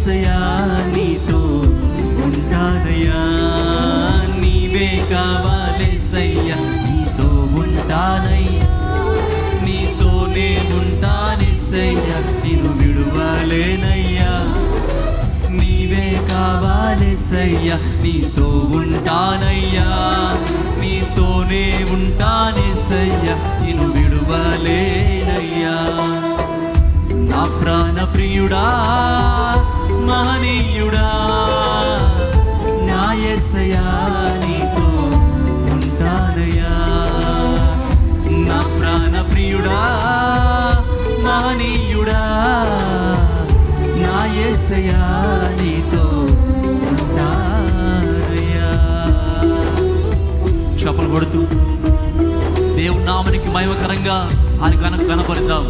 యేసయ్యా నీతో ఉంటానయ్యా, నీవే కావాలేసయ్యా, నీతో ఉంటానయ్యా, నీతోనే ఉంటానేసయ్యా, నిన్ను విడువలేనయ్యా, నీవే కావాలేసయ్యా, నీతో ఉంటానయ్యా, నీతోనే ఉంటానేసయ్యా, నిన్ను విడువలేనయ్యా. నా ప్రాణ ప్రియుడా మహనీయుడా నా యేసయ్యా నీతో ఉంటానయ్యా, నా ప్రాణ ప్రియుడా మహనీయుడా నా యేసయ్యా నీతో ఉంటానయ్యా. చప్పలు కొడుతూ దేవుని నామానికి మహిమకరంగా ఆయన కనపరుద్దాం.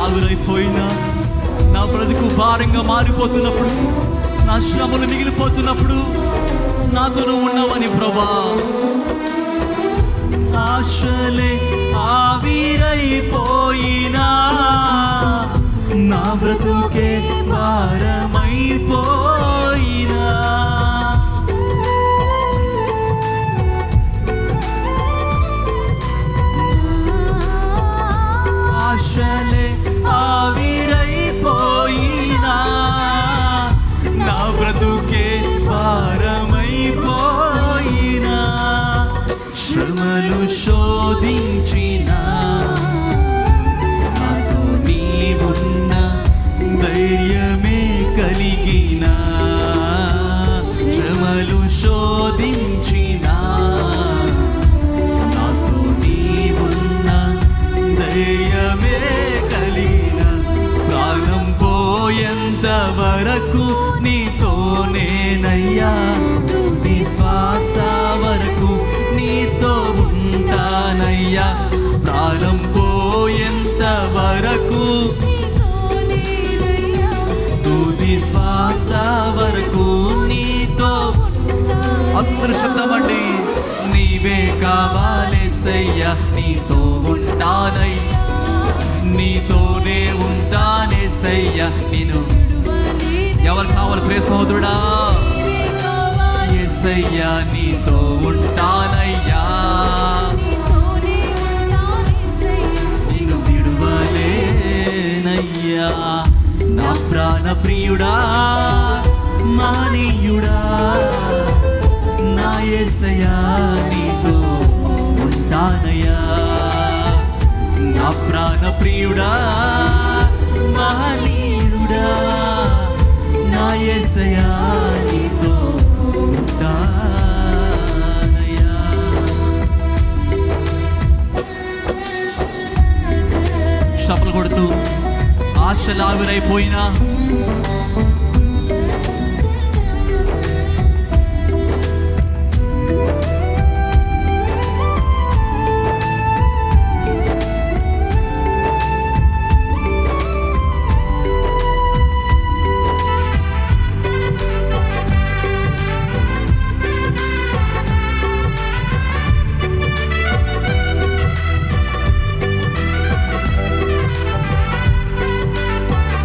ఆవిరైపోయినా నా బ్రతుకు భారంగా మారిపోతున్నప్పుడు, నా శ్రమలు మిగిలిపోతున్నప్పుడు నాతో ఉన్నవని ప్రభా. ఆశలే ఆవిరైపోయినా నా బ్రతుకే భారమైపోయినా, ఆశలే ఆవిరైపోయినా నా బ్రతుకే భారమైపోయినా, శ్రమలు శోధించినా నాతో నీవున్న ధైర్యమే కలిగినా, శ్రమలు శోధించినా నాతో నీవున్న ధైర్యమే కలిగిన, ప్రాణం పోయేంత వరకు నీతోనేనయ్యా, నీ శ్వాస వరకు నీతో ఉంటానయ్యా, ప్రాణం పోయేంత వరకు తుది శ్వాస వరకు నీతో. అందరూ చెప్తామండి, నీవే కావాలేసయ్యా, నీతో ఉంటానయ్యా, నీతోనే ఉంటానేసయ్యా, నేను. ఎవరు కావాలి ప్రియ సహోదరుడా? యేసయ్యా నీతో ఉంటానయ్యా, నిన్ను విడువలేనయ్యా, నా ప్రాణ ప్రియుడా మహనీయుడా నా యేసయ్యా నీతో ఉంటానయ్యా, నా ప్రాణ ప్రియుడా మహనీయుడా నా యేసయ్యా నీతో ఉంటానయ్యా. చప్పలు కొడుతూ ఆశలు ఆవిరైపోయినా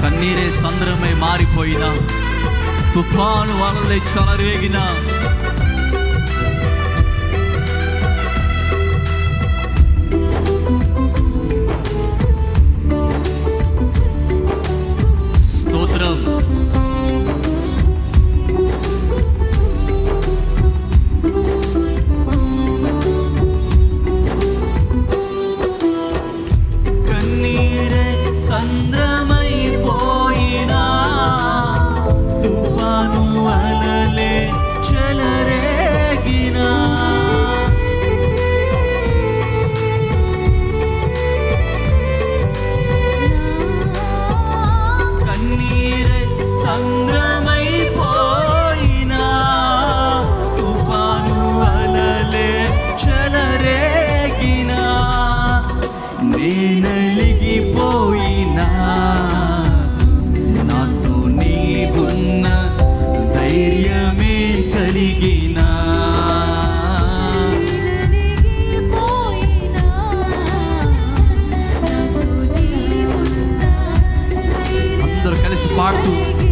కన్నీరే సంద్రమై మారిపోయినా, తుఫాను వలలే చెలరేగినా, స్తోత్రం. కన్నీరే సంద్రమైపోయినా, తుఫాను అలలే చెల పాడుతూ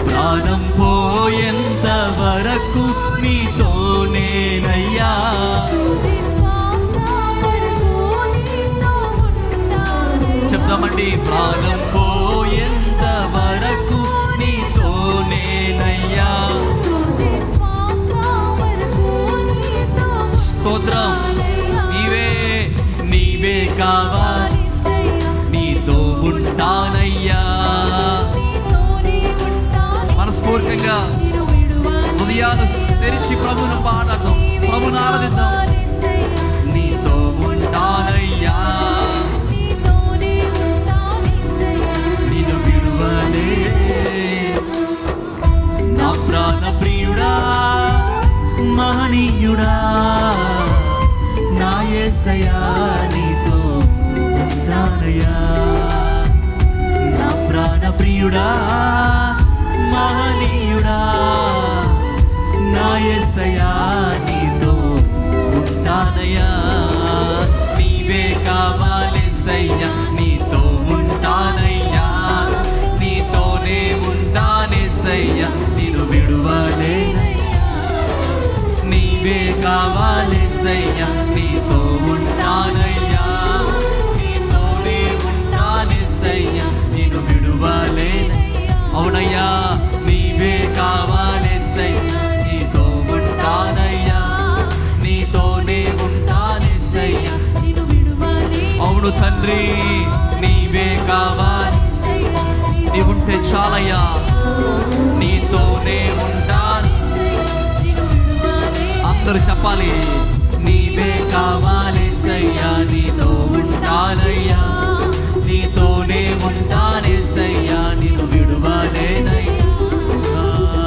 ప్రాణం పోయేంత వరకు నీతోనేనయ్యా, చెప్దామండి. ప్రాణం పోయేంత వరకు నీతోనేనయ్యా, స్తోత్రం. నీవే నీవే కావాలి, నీతో ఉంటానయ్యా. మనస్ఫూర్తిగా హృదయాలు తెరిచి ప్రభువును పాడతాం, ప్రభువును ఆరాధిద్దాం. నీతో ఉంటానయ్యా, నిన్ను విడువలే. నా ప్రాణ ప్రియుడా, మహనీయుడా, నా యేసయ్యా, నీతో ఉంటానయ్యా. నా ప్రాణ ప్రియుడా, మహనీయుడా, నా యేసయ్యా, నీతో ఉంటానయ్యా. నీవే కావాలేసయ్యా, నీతో ఉంటానయ్యా, నీతోనే ఉంటానేసయ్యా, నిన్ను విడువలే. నీవే కావాలేసయ్యా, నీతో ఉంటానయ్యా, నీతోనే ఉంటానేసయ్యా, నిన్ను విడువలే. అవునయ్యా, నీవే కావాలేసయ్యా, నీతో ఉంటానయ్యా, నీతోనే ఉంటానేసయ్యా, నిన్ను విడువలే. అవును తండ్రి, నీవే కావాలి, నీవుంటే చాలయ్యా, నీతోనే ఉంటాను. అందరూ చెప్పాలి. నీవే కావాలేసయ్యా, నీతో ఉంటానయ్యా, నీతోనే ఉంటానేసయ్యా,